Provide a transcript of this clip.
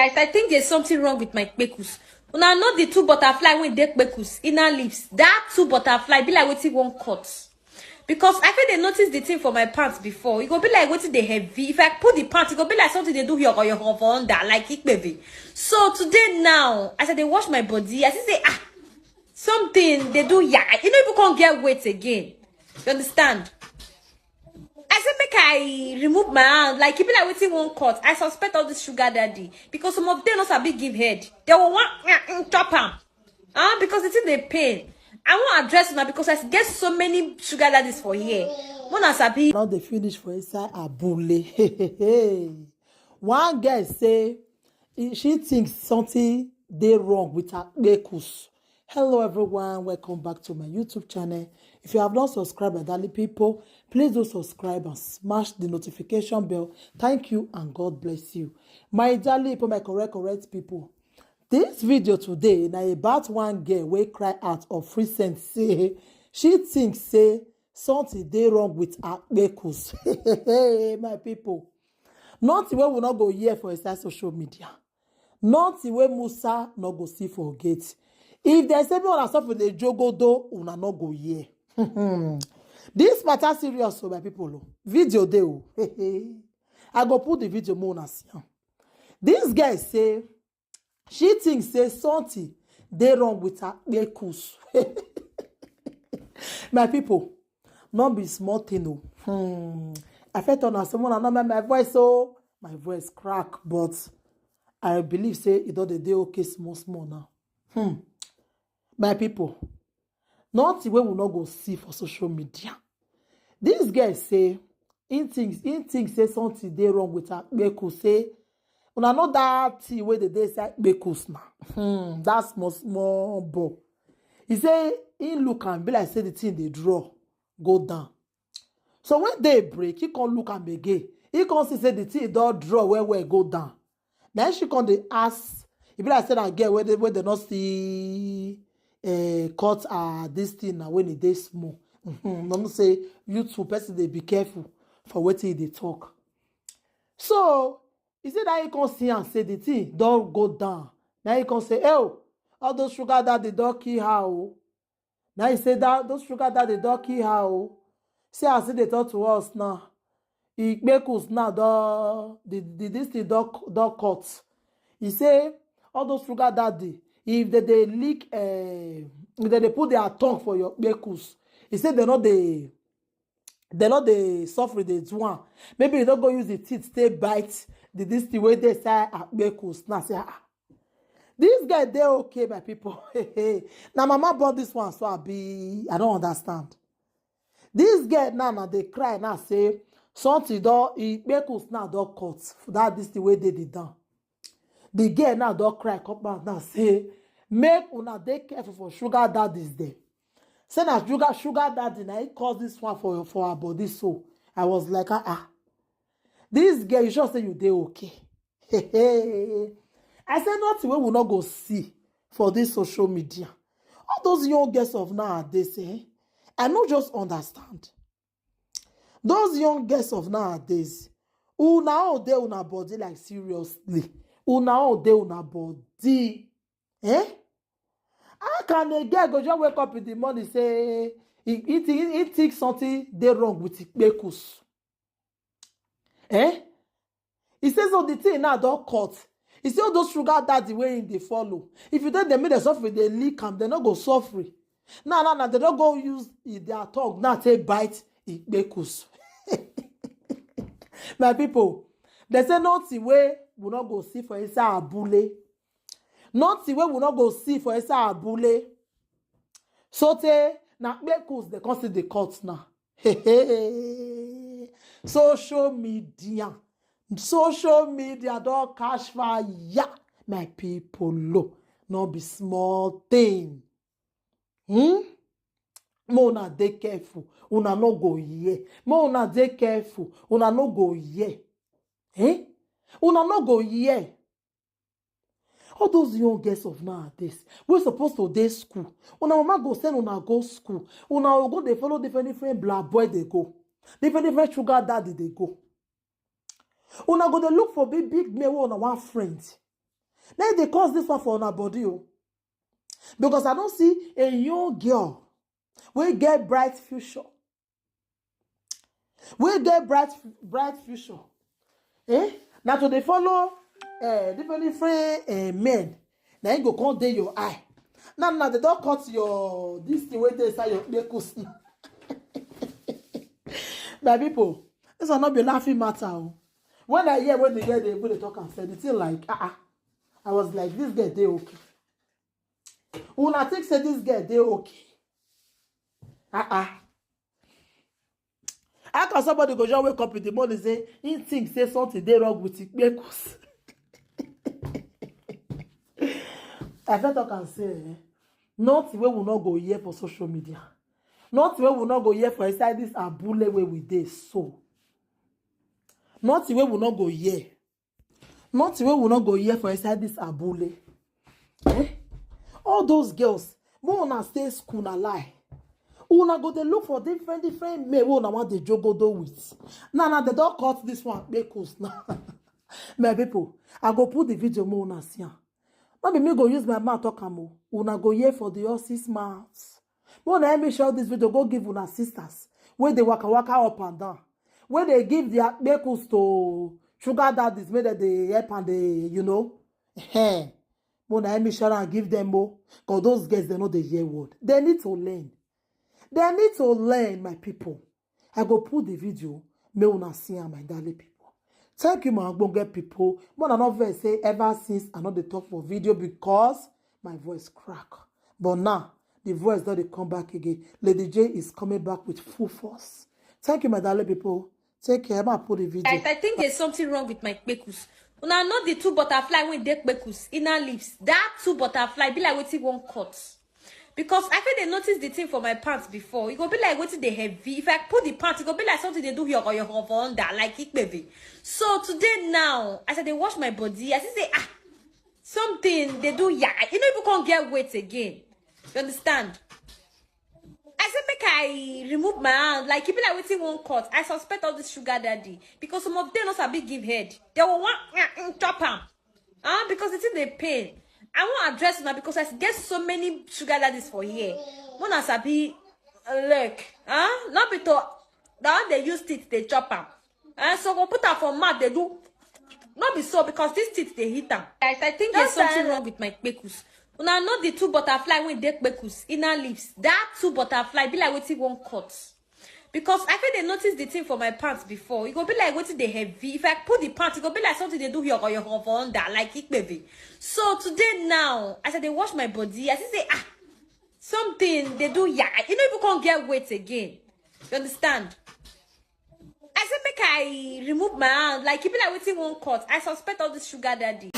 Guys, I think there's something wrong with my Kpeus. Una know the two butterfly when they Kpeus inner leaves. That two butterfly be like waiting one cut. Because I feel they noticed the thing for my pants before. It go be like waiting they heavy. If I put the pants, it go be like something they do here or your under like it baby. So today now, as I they wash my body, I say something they do yeah. You know if you can't get weight again. You understand? I said make I remove my hand, like keep it like waiting one cut. I suspect all this sugar daddy because some of them not a big give head. They will want chop them. Because it's in the pain. I want to address now because I get so many sugar daddies for here. One as a big now they finish for inside abule. One girl say she thinks something they wrong with her Kpeus. Hello everyone, welcome back to my YouTube channel. If you have not subscribed, my darling people, please do subscribe and smash the notification bell. Thank you and God bless you. My darling people, my correct people. This video today na about one girl wey cry out of recent say she thinks say something dey wrong with her Kpeus. My people, nothing wey we not go hear for inside social media, nothing wey Musa not go see for gate. If there's anyone that suffer the jogodo, una not go hear. This matter serious, so my people. Video dey o. I go put the video more na see. This guy say she thinks say something dey wrong with her Kpeus. My people, not be small thing o. I felt on someone and not my voice, so my voice crack, but I believe say it don dey okay small now. My people, nothing wey we not go see for social media. This guy say he thinks say something dey wrong with her Kpeus. Say una know that thing wey dey say Kpeus now. That small ball. He say he look and be like say the thing they draw go down. So when they break, he can't look am again. He can't see say the thing don't draw where go down. Then she can't dey ask. He be like say that girl where they not see cut this thing now when it dey small. Don't say you two person they be careful for what they talk. So he said that he can see and say the thing don't go down. Now he can say, oh, all those sugar that the dog kill how. Now he said that those sugar that the dog kill how. See I see they talk to us now. He make us now this thing dog cut. He say all those sugar daddy, if they leak if they put their tongue for your Kpeus, he said they're not the suffer the one. Maybe you don't go use the teeth, stay bite this the way they say Kpeus. Now say this guy they okay, my people. Now mama bought this one, so I don't understand. This guy now they cry now say something Kpeus now don't cut. That this the way they did done. The girl now don't cry, come back now say make una dey careful for sugar daddies there. Say that sugar daddy now he cause this one for our body. So I was like this girl, you sure say you dey okay? I said nothing we will not go see for this social media. All those young girls of nowadays, I not just understand. Those young girls of nowadays, una all dey una body like seriously. Una all dey una body. How can a girl go just wake up in the morning say he thinks something dey wrong with Kpeus? He says all the thing now don't cut. He say all those sugar daddy way in they follow. If you tell them they suffer, they leak them, they not go suffer. Now, they don't go use their tongue now take bite Kpeus. My people, they say nothing way will not go see for inside abule. Nothing way will not go see for inside abule. So na Kpeus they consider the cut now. Social media don't catch fire, my people. Look, not be small thing. Una dey careful. Una no go here. Una dey careful. Una no go here. Una no go here. All those young girls of nowadays, we're supposed to dey school. Una mama go send una go school. Una go they follow different black boy they go. Different sugar daddy they go. Una go dey look for big male on one friend. Now they cause this one for our body, oh. Because I don't see a young girl we get bright future. We get bright future. Eh? Now to they follow different men. Now you go come dey your eye. Now they don't cut your this thing where they inside your knees. My people, this will not be laughing matter. Oh. When I hear when they get they go to talk and say the thing like I was like, this girl they okay. When I think say this girl they okay. How can somebody go just wake up in the morning and say he thinks say something they wrong with Kpeus? I felt I can say not where we not go here for social media. Not where we not go here for inside this abule where we dey so. Not where we not go here. Not where we not go here for inside this abule. Eh? All those girls, more una stay school na lie. Una go dey look for different men wey una want dey jogodo with. Now they don't cut this one Kpeus now. My people, I go put the video more una see am. No be me go use my mouth talk am o. Una go hear for the horses mouths. More na me share this video go give una sisters where they waka up and down. Where they give their Kpeus to sugar daddies, make that they help and they, you know. More na me share and give them more. Because those girls they know the hear word. They need to learn. They need to learn, my people. I go put the video. Me una see am, my darling people. Thank you, my Bonge people. But I not very say ever since I not the talk for video because my voice crack. But now the voice don't come back again. Lady J is coming back with full force. Thank you, my darling people. Take care. I put the video. Guys, I think there's something wrong with my Kpeus. Una know the two butterfly when they Kpeus inner leaves. That two butterfly be like waiting one cut. Because I feel they noticed the thing for my pants before. It go be like waiting they heavy. If I put the pants, it go be like something they do here or your under like it baby. So today now, as I they wash my body, I say something they do yeah. You know people can't get weight again. You understand? I said make I remove my hand, like keep it like waiting one cut. I suspect all this sugar daddy because some of them not a big give head. They will want chop them. Because it's in the pain. I won't address now because I get so many sugar daddies for here. One as a be look, not be to the one they use teeth they chop them. So go put her for mouth they do. Not be so because these teeth they hit them. Guys, I think there's something wrong with my Kpeus. Una know the two butterfly when they Kpeus inner leaves. That two butterfly be like waiting one cut. Because I feel they noticed the thing for my pants before. It go be like waiting they heavy. If I put the pants, it go be like something they do here or your under like it baby. So today now, as I they wash my body, I say something they do yeah. You know people can't get weight again. You understand? I said make I remove my hand, like keep it like waiting one cut. I suspect all this sugar daddy.